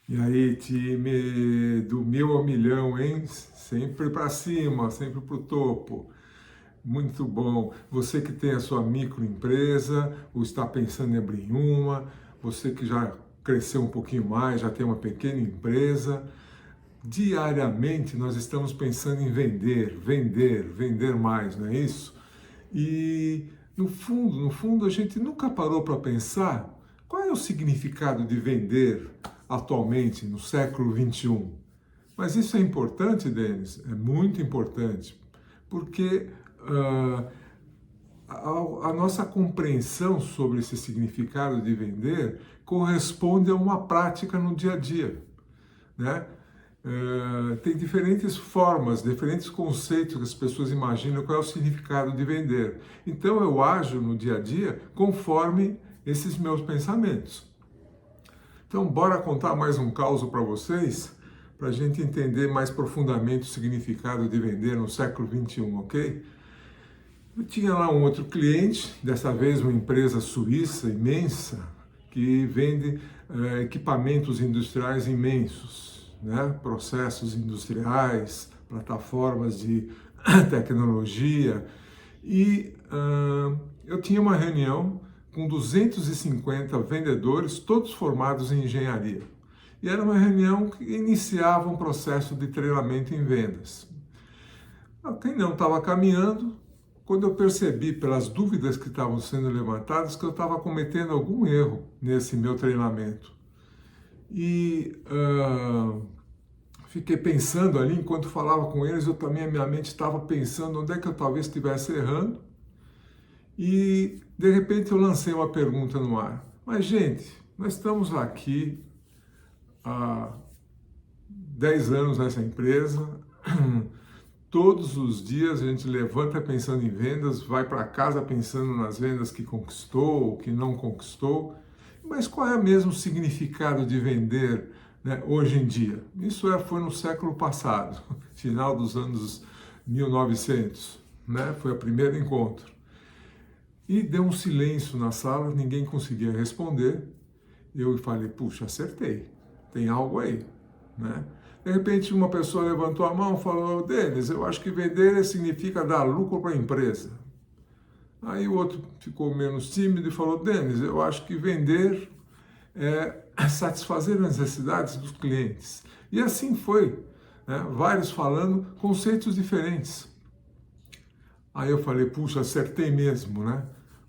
E aí, time do 1000 ao 1.000.000, hein? Sempre para cima, sempre para o topo. Muito bom. Você que tem a sua microempresa, ou está pensando em abrir uma, você que já cresceu um pouquinho mais, já tem uma pequena empresa. Diariamente nós estamos pensando em vender, vender, vender mais, não é isso? E no fundo, a gente nunca parou para pensar qual é o significado de vender atualmente, no século XXI. Mas isso é importante, Denis, é muito importante, porque a nossa compreensão sobre esse significado de vender corresponde a uma prática no dia a dia, né? Tem diferentes formas, diferentes conceitos que as pessoas imaginam qual é o significado de vender. Então eu ajo no dia a dia conforme esses meus pensamentos. Então bora contar mais um caos para vocês, para a gente entender mais profundamente o significado de vender no século XXI, ok? Eu tinha lá um outro cliente, dessa vez uma empresa suíça imensa, que vende equipamentos industriais imensos, né? Processos industriais, plataformas de tecnologia. E eu tinha uma reunião com 250 vendedores, todos formados em engenharia. E era uma reunião que iniciava um processo de treinamento em vendas. Quem não estava caminhando, quando eu percebi pelas dúvidas que estavam sendo levantadas que eu estava cometendo algum erro nesse meu treinamento. E fiquei pensando ali, enquanto falava com eles, eu também, a minha mente estava pensando onde é que eu talvez estivesse errando. E, de repente, eu lancei uma pergunta no ar. Mas, gente, nós estamos aqui há 10 anos nessa empresa. Todos os dias a gente levanta pensando em vendas, vai para casa pensando nas vendas que conquistou ou que não conquistou. Mas qual é mesmo o significado de vender, né, hoje em dia? Isso foi no século passado, final dos anos 1900, né? Foi o primeiro encontro. E deu um silêncio na sala, ninguém conseguia responder. Eu falei, puxa, acertei, tem algo aí, né? De repente, uma pessoa levantou a mão e falou, Denis, eu acho que vender significa dar lucro para a empresa. Aí o outro ficou menos tímido e falou, Denis, eu acho que vender é satisfazer as necessidades dos clientes. E assim foi, né? Vários falando conceitos diferentes. Aí eu falei, puxa, acertei mesmo, né?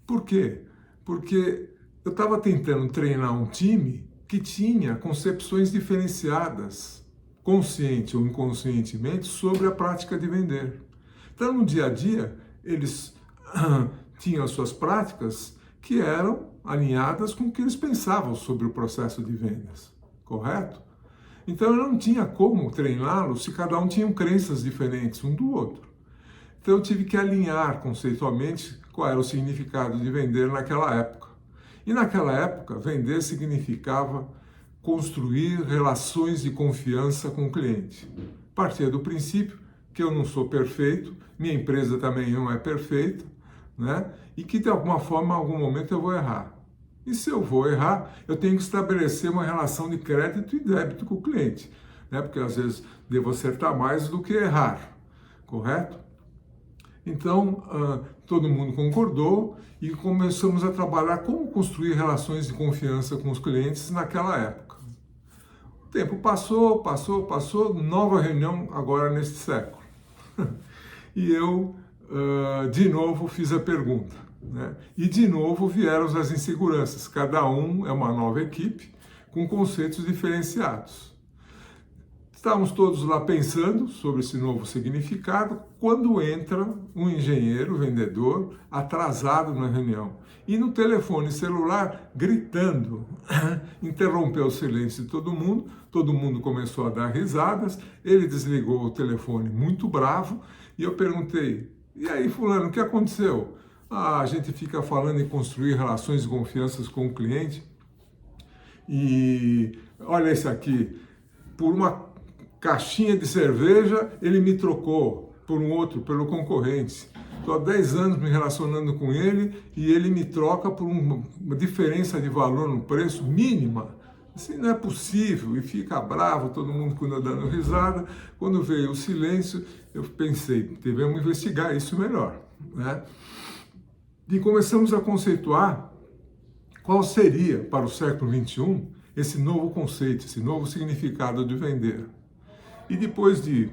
Por quê? Porque eu estava tentando treinar um time que tinha concepções diferenciadas, consciente ou inconscientemente, sobre a prática de vender. Então, no dia a dia, eles tinham as suas práticas que eram alinhadas com o que eles pensavam sobre o processo de vendas, correto? Então, eu não tinha como treiná-los se cada um tinha crenças diferentes um do outro. Então, eu tive que alinhar conceitualmente qual era o significado de vender naquela época. E naquela época, vender significava construir relações de confiança com o cliente. Partia do princípio que eu não sou perfeito, minha empresa também não é perfeita, né? E que de alguma forma, em algum momento, eu vou errar. E se eu vou errar, eu tenho que estabelecer uma relação de crédito e débito com o cliente, né? Porque às vezes devo acertar mais do que errar, correto? Então, todo mundo concordou e começamos a trabalhar como construir relações de confiança com os clientes naquela época. O tempo passou, nova reunião agora neste século. E eu, de novo, fiz a pergunta, né? E de novo vieram as inseguranças. Cada um é uma nova equipe com conceitos diferenciados. Estávamos todos lá pensando sobre esse novo significado, quando entra um engenheiro, vendedor, atrasado na reunião. E no telefone celular, gritando, interrompeu o silêncio de todo mundo começou a dar risadas, ele desligou o telefone muito bravo, e eu perguntei, e aí fulano, o que aconteceu? A gente fica falando em construir relações de confiança com o cliente, e olha esse aqui, por uma caixinha de cerveja, ele me trocou por um outro, pelo concorrente. Estou há 10 anos me relacionando com ele e ele me troca por uma diferença de valor no preço mínima. Assim não é possível, e fica bravo, todo mundo dando risada. Quando veio o silêncio, eu pensei, devemos investigar isso melhor, né? E começamos a conceituar qual seria, para o século XXI, esse novo conceito, esse novo significado de vender. E depois de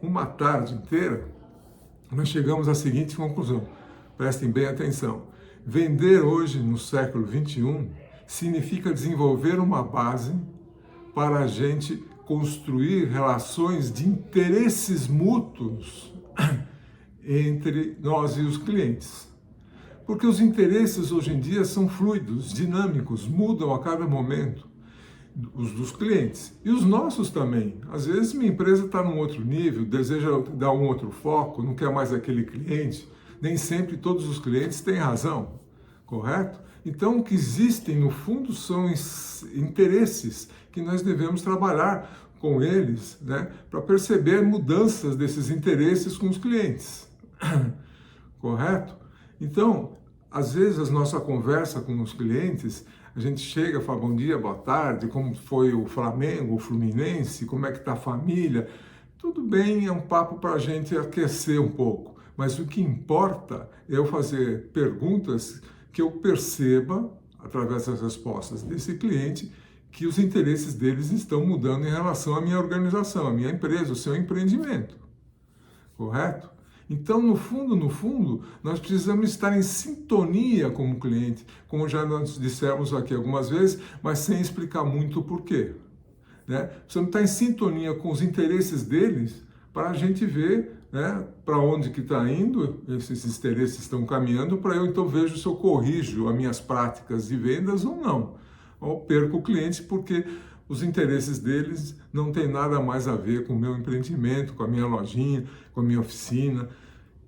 uma tarde inteira, nós chegamos à seguinte conclusão, prestem bem atenção. Vender hoje, no século XXI, significa desenvolver uma base para a gente construir relações de interesses mútuos entre nós e os clientes. Porque os interesses hoje em dia são fluidos, dinâmicos, mudam a cada momento, os dos clientes. E os nossos também. Às vezes minha empresa está num outro nível, deseja dar um outro foco, não quer mais aquele cliente. Nem sempre todos os clientes têm razão, correto? Então o que existem no fundo são interesses que nós devemos trabalhar com eles, né, para perceber mudanças desses interesses com os clientes, correto? Então, às vezes, a nossa conversa com os clientes, a gente chega, fala bom dia, boa tarde, como foi o Flamengo, o Fluminense, como é que está a família. Tudo bem, é um papo para a gente aquecer um pouco, mas o que importa é eu fazer perguntas que eu perceba, através das respostas desse cliente, que os interesses deles estão mudando em relação à minha organização, à minha empresa, ao seu empreendimento. Correto? Então, no fundo, nós precisamos estar em sintonia com o cliente, como já nós dissemos aqui algumas vezes, mas sem explicar muito o porquê. Né? Precisamos estar em sintonia com os interesses deles para a gente ver, né, para onde que está indo, esses interesses estão caminhando, para eu então vejo se eu corrijo as minhas práticas de vendas ou não. Ou perco o cliente porque os interesses deles não têm nada mais a ver com o meu empreendimento, com a minha lojinha, com a minha oficina,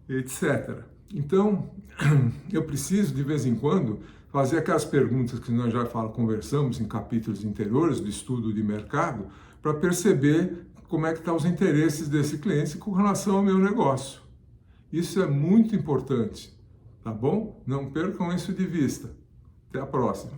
etc. Então, eu preciso, de vez em quando, fazer aquelas perguntas que nós já conversamos em capítulos anteriores do estudo de mercado, para perceber como é que estão os interesses desse cliente com relação ao meu negócio. Isso é muito importante, tá bom? Não percam isso de vista. Até a próxima.